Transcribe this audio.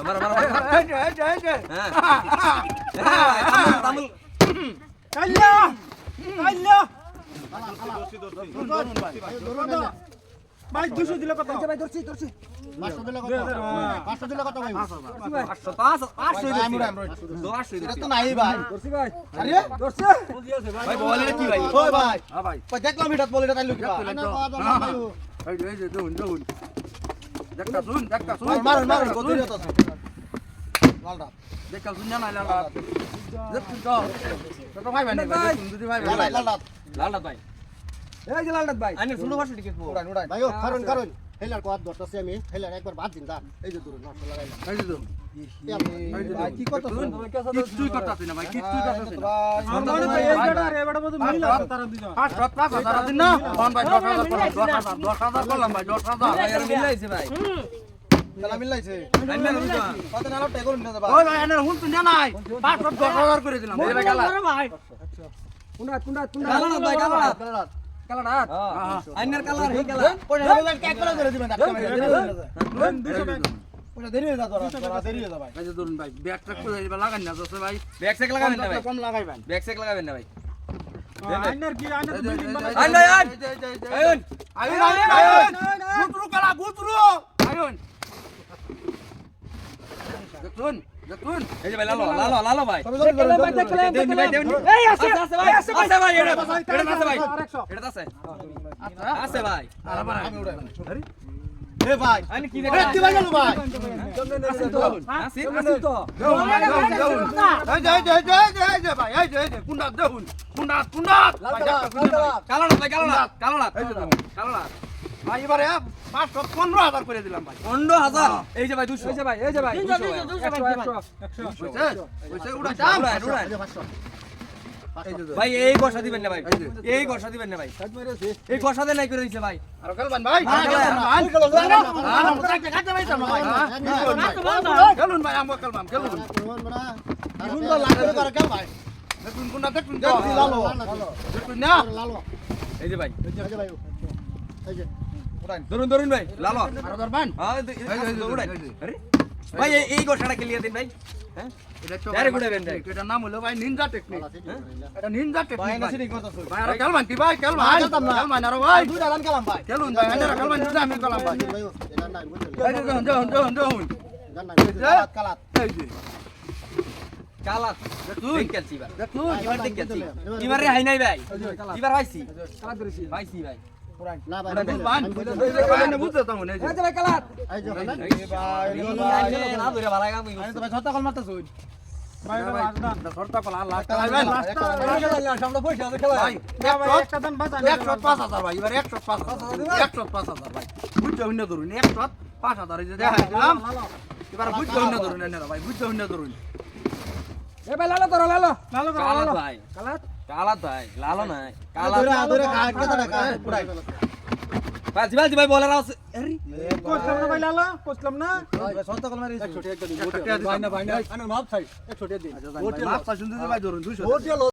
আমার তামুল কাইলা কাইলা ভাই 200 দিলে কত ভাই ধরছি 500 দিলে কত 500 দিলে কত ভাই 500 এটা তো নাই ভাই ধরছি ভাই আরে ধরছি ভাই বলে কি ভাই ওই ভাই হ্যাঁ ভাই কই দেখলাম এটা বলে এটা তাইলো কি এই যে দেখুন দেখা শুন ভাই মারুন মারুন কত দিলে তো লালটা দেখা শুন না লালা দেখুন তো ভাই ভাই যদি ভাই লালটা লালটা ভাই এই যে লালনাথ ভাই আনি 16 টিকিট পো উড়ান উড়ান ভাই ও কারণ কারণ হেলার কোয়াদ ধরতেছি আমি হেলার একবার বাদ দিন দা এই যে দূর 900 লাগাইলাম এই যে ভাই কি কত কিছুই করতেছি না ভাই কিছুই করতেছি না আমার ভাই এই বেটা রে বেটা মত মিল আছে তারা দুজন 5,000 দিন না কোন ভাই 10,000 করলাম ভাই 10,000 ভাই আর মিলাইছে ভাই তালা মিলাইছে আমি না বুঝা কত নালো টেগর নিতে ভাই ওই ভাই এনে হুন তুই নাই 5,000 করে দিলাম এই ভাই গেলা ভাই কুন্ডা কালানাথ ভাই কালানাথ কালানাথ আইনার কালার হে কালা পয়সা দিবেন কেক করে ধরে দিবেন ধাক্কা মেরে 200 টাকা পয়সা দেরি হয়ে যা তোরা দেরি হয়ে যা ভাই এই যে ধরুন ভাই ব্যাগ ট্রাক করে লাগান না যাচ্ছে ভাই ব্যাক চেক লাগাবেন না ভাই কম লাগাইবেন ব্যাক চেক লাগাবেন না ভাই আইনার কি আইনার তো বিল্ডিং বানাই আইন ভাই আইন আয়ুন গুতরু কালা গুতরু আয়ুন দেখুন এই যে ভাই লালো ভাই দেখলেন দেন ভাই দেন এই আছে আছে ভাই আছে ভাই এটা আছে ভাই 100 এটা আছে আছে ভাই আমি উড়াই এ ভাই আইন কি এ দেখেন কি ভাই গেল ভাই আছে তো এই যে ভাই এই যে কুন্ডা দেখুন কুন্ডা কালানাথ ভাই কালানাথ ভাই এবারে 15,000 করে দিলাম ভাই 15,000 এই যে ভাই 200 এই যে ভাই 100 ওইসে উড়া দাম উড়ান এই যে ভাই এই গসা দিবেন না ভাই এই গসা দিবেন না ভাই এই গসা দেন নাই করে দিছে ভাই আর কালবান ভাই খেলুন ভাই আমগো কালবান খেলুন সুন্দর লাগে করে কেন ভাই দেখুন কুন্ডা দেখুন দেখছি লালো দেখুন না লালো এই যে ভাই এই যে ভাই এই যে ধরুন ভাই লালো আর দরবান হ্যাঁ উড়ান আরে ভাই এই গসাটা ক্লিয়ার দিন ভাই হ্যাঁ এটা আরে ঘুরাবেন ভাই। এটার নাম হলো ভাই নিনজা টেকনিক এটা নিনজা ভাই টেকনিক না সিটি করতেছ ভাই আর কালবান কি ভাই কালবান খেলতাম না। কালবান আর ভাই দুইটা রান খেলাম ভাই খেলুন ভাই আর কালবান দুটা আমি কালাম ভাই ভাই এটা নাই বুঝলি এই যে দেখুন জান নাই কালাত এই যে কালাত দেখুন দেখছি ভাই দেখুন এবার দেখছি এবারে হাই নাই ভাই এবার পাইছি কালাত ধরেছি পাইছি ভাই না ভাই কালবান বুঝতে তো মনে এই যে ভাই কালাত এই যে ভাই এই না ধরে ভালো কাম আমি তো ভাই ছটা কল মারতাছ ভাই এটা বাজনা শর্তা কল আল্লাহ কালাইবেন সামনে পয়সা আছে খেলা ভাই একটা দান বাঁচা 105,000 ভাই এবার 105,000 ভাই বুঝতে হইনা ধরুন 105,000 এই যে দেখাই দিলাম এবার বুঝতে হইনা ধরুন এনারা ভাই বুঝতে হইনা ধরুন এ ভাই লালো করো লালো কালাত ভাই কালাত কালাত ভাই লালো নাই ধরে কালাত ধরে কত টাকা পুরাই বাজি ভাই বলার আছে আরে কইলাম না ভাই লালো কইলাম না ছটা কল মারি 100 টাকা দিন ভাই না আনে মাপ চাই 100 টাকা দিন মাছ শুনতে ভাই ধরুন 200